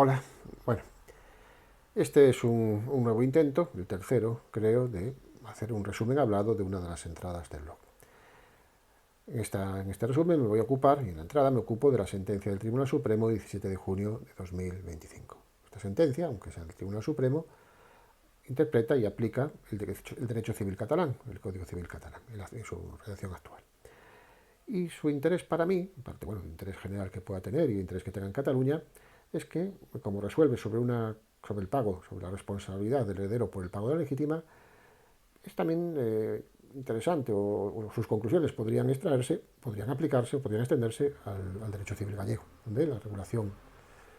Hola, bueno, este es un nuevo intento, el tercero, creo, de hacer un resumen hablado de una de las entradas del blog. En este resumen me voy a ocupar, y en la entrada me ocupo de la sentencia del Tribunal Supremo de 17 de junio de 2025. Esta sentencia, aunque sea del Tribunal Supremo, interpreta y aplica el derecho civil catalán, el Código Civil catalán, en su redacción actual. Y su interés para mí, aparte, bueno, el interés general que pueda tener y el interés que tenga en Cataluña, es que, como resuelve sobre el pago, sobre la responsabilidad del heredero por el pago de la legítima, es también interesante, o sus conclusiones podrían extraerse, podrían aplicarse o podrían extenderse al derecho civil gallego, donde la regulación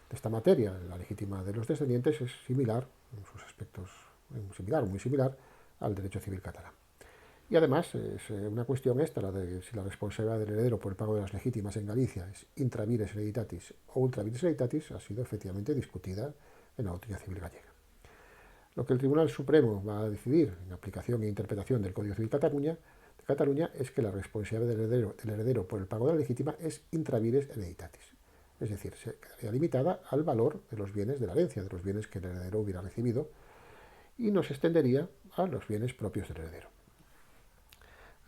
de esta materia, la legítima de los descendientes, es similar, en sus aspectos, similar, muy similar, al derecho civil catalán. Y además es una cuestión esta, la de si la responsabilidad del heredero por el pago de las legítimas en Galicia es intra vires hereditatis o ultra vires hereditatis, ha sido efectivamente discutida en la doctrina civil gallega. Lo que el Tribunal Supremo va a decidir en aplicación e interpretación del Código Civil de Cataluña es que la responsabilidad del heredero por el pago de la legítima es intra vires hereditatis. Es decir, se quedaría limitada al valor de los bienes de la herencia, de los bienes que el heredero hubiera recibido, y no se extendería a los bienes propios del heredero.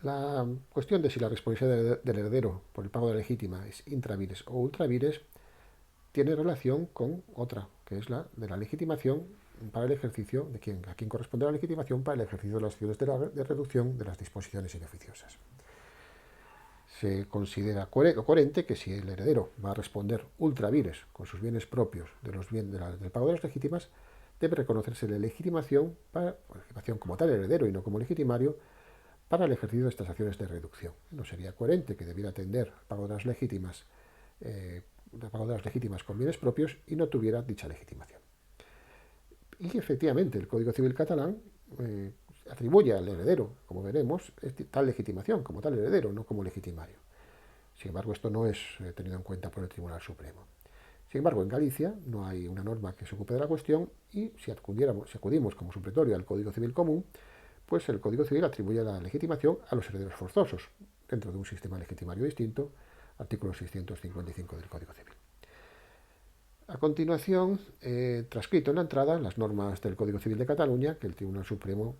La cuestión de si la responsabilidad del heredero por el pago de la legítima es intravires o ultravires tiene relación con otra, que es la de la legitimación para el ejercicio a quien corresponde la legitimación para el ejercicio de las acciones de reducción de las disposiciones beneficiosas. Se considera coherente que si el heredero va a responder ultravires con sus bienes propios del pago de las legítimas, debe reconocerse la legitimación como tal heredero y no como legitimario para el ejercicio de estas acciones de reducción. No sería coherente que debiera atender al pago de las legítimas, con bienes propios y no tuviera dicha legitimación. Y efectivamente, el Código Civil catalán atribuye al heredero, como veremos, tal legitimación como tal heredero, no como legitimario. Sin embargo, esto no es tenido en cuenta por el Tribunal Supremo. Sin embargo, en Galicia no hay una norma que se ocupe de la cuestión y si acudimos como supletorio al Código Civil común, pues el Código Civil atribuye la legitimación a los herederos forzosos, dentro de un sistema legitimario distinto, artículo 655 del Código Civil. A continuación, transcrito en la entrada, las normas del Código Civil de Cataluña, que el Tribunal Supremo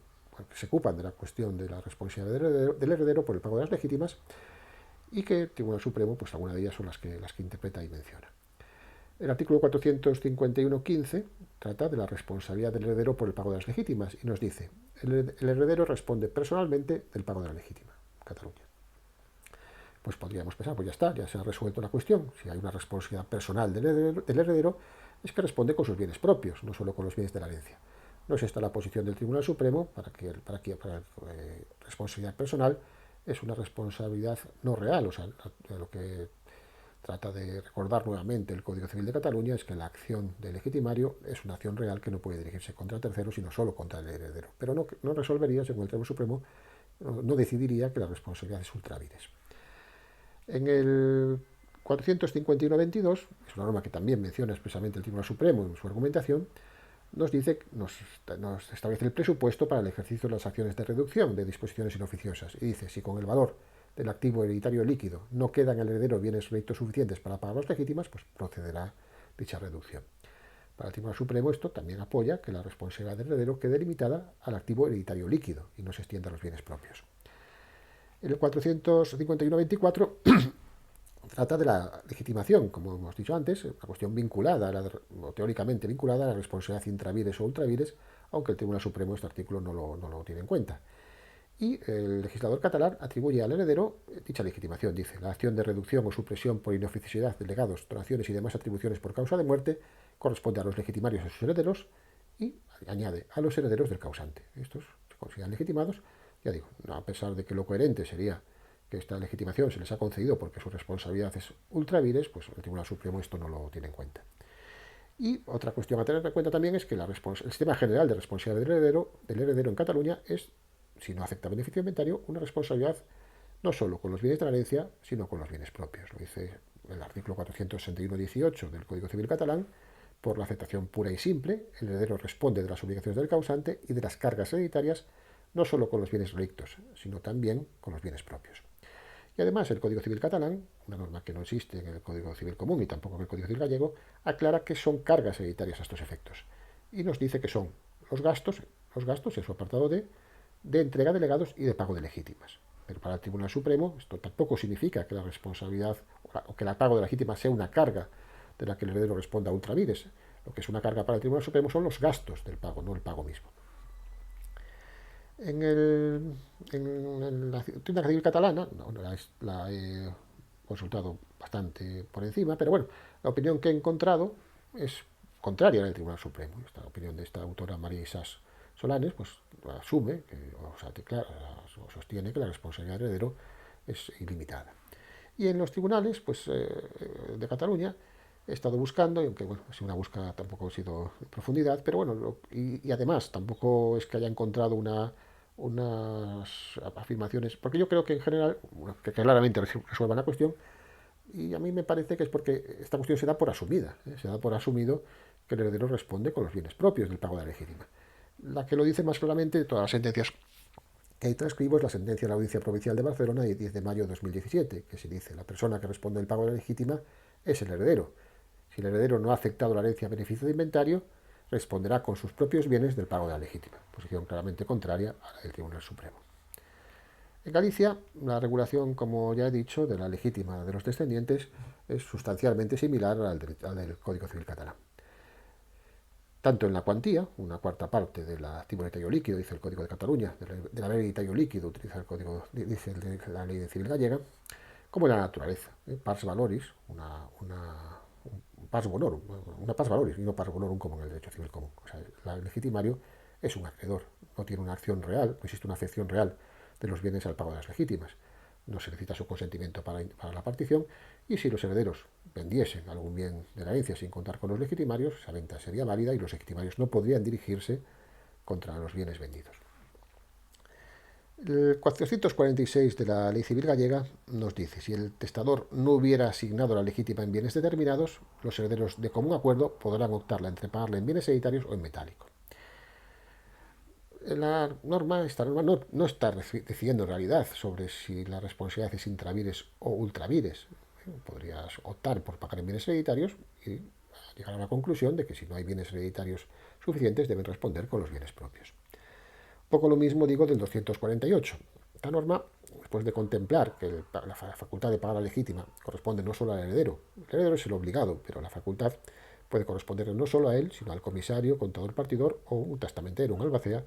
se ocupan de la cuestión de la responsabilidad del heredero por el pago de las legítimas y que el Tribunal Supremo, pues algunas de ellas son las que interpreta y menciona. El artículo 451.15 trata de la responsabilidad del heredero por el pago de las legítimas y nos dice, el heredero responde personalmente del pago de la legítima, Cataluña. Pues podríamos pensar, pues ya está, ya se ha resuelto la cuestión. Si hay una responsabilidad personal del heredero, es que responde con sus bienes propios, no solo con los bienes de la herencia. No es esta la posición del Tribunal Supremo para responsabilidad personal es una responsabilidad no real, o sea, lo que trata de recordar nuevamente el Código Civil de Cataluña es que la acción del legitimario es una acción real que no puede dirigirse contra terceros, sino solo contra el heredero. Pero no resolvería, según el Tribunal Supremo, no decidiría que la responsabilidad es ultravires. En el 451.22, es una norma que también menciona expresamente el Tribunal Supremo en su argumentación, nos establece el presupuesto para el ejercicio de las acciones de reducción de disposiciones inoficiosas y dice, si con el valor del activo hereditario líquido no quedan al heredero bienes rectos suficientes para pagar las legítimas, pues procederá dicha reducción. Para el Tribunal Supremo esto también apoya que la responsabilidad del heredero quede limitada al activo hereditario líquido y no se extienda a los bienes propios. En el 451.24 trata de la legitimación, como hemos dicho antes, una cuestión vinculada, o teóricamente vinculada a la responsabilidad intravires o ultravires, aunque el Tribunal Supremo este artículo no lo tiene en cuenta. Y el legislador catalán atribuye al heredero dicha legitimación. Dice, la acción de reducción o supresión por inoficiosidad de legados, donaciones y demás atribuciones por causa de muerte corresponde a los legitimarios y a sus herederos y añade a los herederos del causante. Estos se consideran legitimados, ya digo, a pesar de que lo coherente sería que esta legitimación se les ha concedido porque su responsabilidad es ultravires, pues el Tribunal Supremo esto no lo tiene en cuenta. Y otra cuestión a tener en cuenta también es que el sistema general de responsabilidad del heredero en Cataluña es, si no afecta beneficio inventario, una responsabilidad no solo con los bienes de la herencia, sino con los bienes propios. Lo dice el artículo 461.18 del Código Civil catalán. Por la aceptación pura y simple, el heredero responde de las obligaciones del causante y de las cargas hereditarias, no solo con los bienes relictos, sino también con los bienes propios. Y además el Código Civil catalán, una norma que no existe en el Código Civil común y tampoco en el Código Civil gallego, aclara que son cargas hereditarias a estos efectos. Y nos dice que son los gastos en su apartado de entrega de legados y de pago de legítimas. Pero para el Tribunal Supremo esto tampoco significa que la responsabilidad o que el pago de legítimas sea una carga de la que el heredero responda a ultra vires. Lo que es una carga para el Tribunal Supremo son los gastos del pago, no el pago mismo. En la Tribunal Civil catalana, no, la he consultado bastante por encima, pero bueno, la opinión que he encontrado es contraria al Tribunal Supremo. Esta opinión de esta autora María Isás Solanes, pues asume, o sostiene que la responsabilidad del heredero es ilimitada. Y en los tribunales pues, de Cataluña he estado buscando, y aunque bueno, ha sido una búsqueda tampoco ha sido de profundidad, pero bueno, y además tampoco es que haya encontrado unas afirmaciones, porque yo creo que en general, bueno, que claramente resuelvan la cuestión, y a mí me parece que es porque esta cuestión se da por asumida, se da por asumido que el heredero responde con los bienes propios del pago de la legítima. La que lo dice más claramente de todas las sentencias que ahí transcribo es la sentencia de la Audiencia Provincial de Barcelona de 10 de mayo de 2017, que se dice, la persona que responde del pago de la legítima es el heredero. Si el heredero no ha aceptado la herencia a beneficio de inventario, responderá con sus propios bienes del pago de la legítima, posición claramente contraria a la del Tribunal Supremo. En Galicia, la regulación, como ya he dicho, de la legítima de los descendientes es sustancialmente similar al del Código Civil catalán. Tanto en la cuantía, una cuarta parte del activo de tallo líquido, dice el Código de Cataluña, de la ley de tallo líquido, utiliza el Código, dice la ley de civil gallega, como en la naturaleza. Pars valoris, un pars bonorum, una pars valoris, y no pars bonorum como en el derecho civil común. O sea, el legitimario es un acreedor, no tiene una acción real, no existe una afección real de los bienes al pago de las legítimas. No se necesita su consentimiento para la partición, y si los herederos vendiesen algún bien de la herencia sin contar con los legitimarios, esa venta sería válida y los legitimarios no podrían dirigirse contra los bienes vendidos. El 446 de la Ley Civil Gallega nos dice, si el testador no hubiera asignado la legítima en bienes determinados, los herederos de común acuerdo podrán optarla entre pagarla en bienes hereditarios o en metálico. Esta norma no está decidiendo en realidad sobre si la responsabilidad es intravires o ultravires. Podrías optar por pagar en bienes hereditarios y llegar a la conclusión de que si no hay bienes hereditarios suficientes deben responder con los bienes propios. Poco lo mismo digo del 248. Esta norma, después de contemplar que la facultad de pagar la legítima corresponde no solo al heredero, el heredero es el obligado, pero la facultad puede corresponder no solo a él, sino al comisario, contador partidor o un testamentero, un albacea,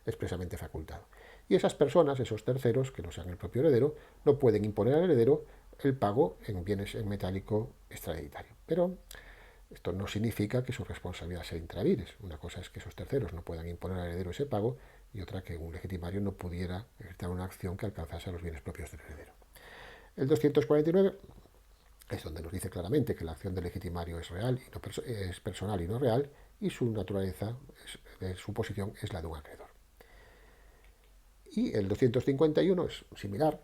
expresamente facultado. Y esas personas, esos terceros, que no sean el propio heredero, no pueden imponer al heredero el pago en bienes en metálico extrahereditario. Pero esto no significa que su responsabilidad sea intravires. Una cosa es que esos terceros no puedan imponer al heredero ese pago y otra que un legitimario no pudiera ejercer una acción que alcanzase a los bienes propios del heredero. El 249 es donde nos dice claramente que la acción del legitimario es real y no es personal y no real, y su naturaleza, su posición es la de un acreedor. Y el 251 es similar,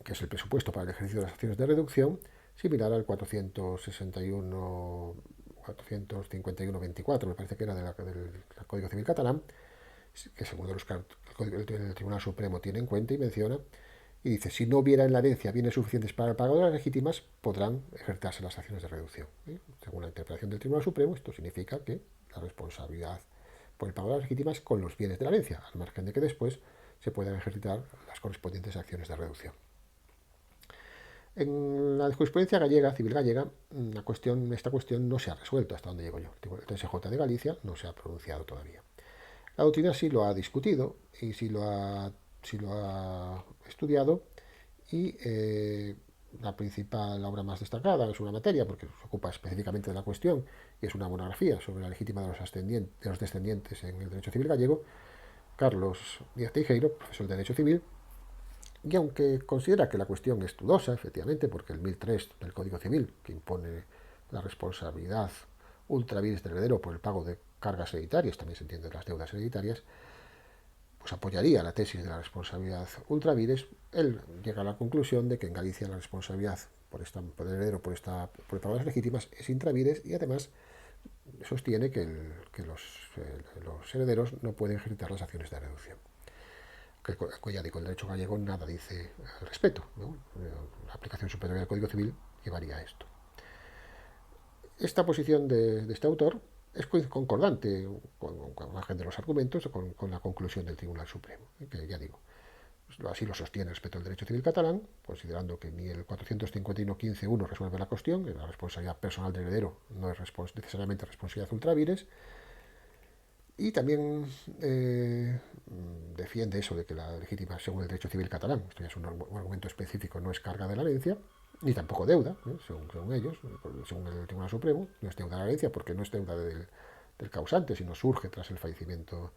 que es el presupuesto para el ejercicio de las acciones de reducción, similar al 451-24, me parece que era del Código Civil catalán, que según el Tribunal Supremo tiene en cuenta y menciona, y dice, si no hubiera en la herencia bienes suficientes para el pago de las legítimas, podrán ejercerse las acciones de reducción. Según la interpretación del Tribunal Supremo, esto significa que la responsabilidad por el pago de las legítimas con los bienes de la herencia, al margen de que después se puedan ejercitar las correspondientes acciones de reducción. En la jurisprudencia gallega, civil gallega, esta cuestión no se ha resuelto hasta donde llego yo. El TSJ de Galicia no se ha pronunciado todavía. La doctrina sí lo ha discutido y sí lo ha estudiado, y la obra más destacada es una materia porque se ocupa específicamente de la cuestión y es una monografía sobre la legítima de los descendientes en el derecho civil gallego, Carlos Díaz Teijeiro, profesor de Derecho Civil, y aunque considera que la cuestión es dudosa, efectivamente, porque el 1003 del Código Civil, que impone la responsabilidad ultravires del heredero por el pago de cargas hereditarias, también se entiende de las deudas hereditarias, pues apoyaría la tesis de la responsabilidad ultravires, él llega a la conclusión de que en Galicia la responsabilidad por el heredero por el pago de las legítimas es intravires, y además sostiene que los herederos no pueden ejercitar las acciones de reducción. que ya digo, el derecho gallego nada dice al respecto, ¿no? La aplicación superior del Código Civil llevaría a esto. Esta posición de este autor es concordante con margen de los argumentos con la conclusión del Tribunal Supremo, que ya digo, así lo sostiene respecto al derecho civil catalán, considerando que ni el 451.15.1 resuelve la cuestión, que la responsabilidad personal del heredero no es necesariamente responsabilidad ultra vires, y también defiende eso de que la legítima, según el derecho civil catalán, esto ya es un argumento específico, no es carga de la herencia, ni tampoco deuda, según ellos, según el Tribunal Supremo, no es deuda de la herencia porque no es deuda del causante, sino surge tras el fallecimiento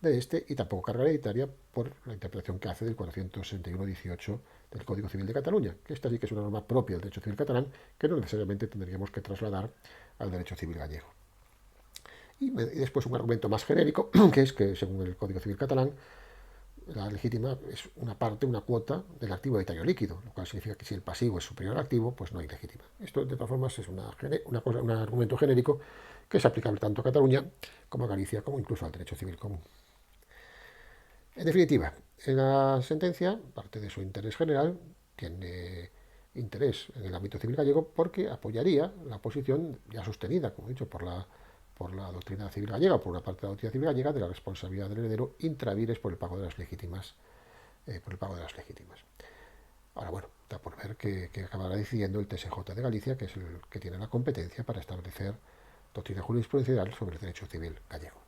de este, y tampoco carga hereditaria por la interpretación que hace del 461.18 del Código Civil de Cataluña, que esta sí que es una norma propia del derecho civil catalán que no necesariamente tendríamos que trasladar al derecho civil gallego. Y después un argumento más genérico, que es que según el Código Civil catalán, la legítima es una parte, una cuota del activo de tallo líquido, lo cual significa que si el pasivo es superior al activo, pues no hay legítima. Esto, de todas formas, es un argumento genérico que es aplicable tanto a Cataluña como a Galicia, como incluso al derecho civil común. En definitiva, en la sentencia, parte de su interés general, tiene interés en el ámbito civil gallego porque apoyaría la posición ya sostenida, como he dicho, por la doctrina civil gallega, o por una parte de la doctrina civil gallega, de la responsabilidad del heredero intra vires por el pago de las legítimas. Ahora, bueno, está por ver que acabará decidiendo el TSJ de Galicia, que es el que tiene la competencia para establecer doctrina jurisprudencial sobre el derecho civil gallego.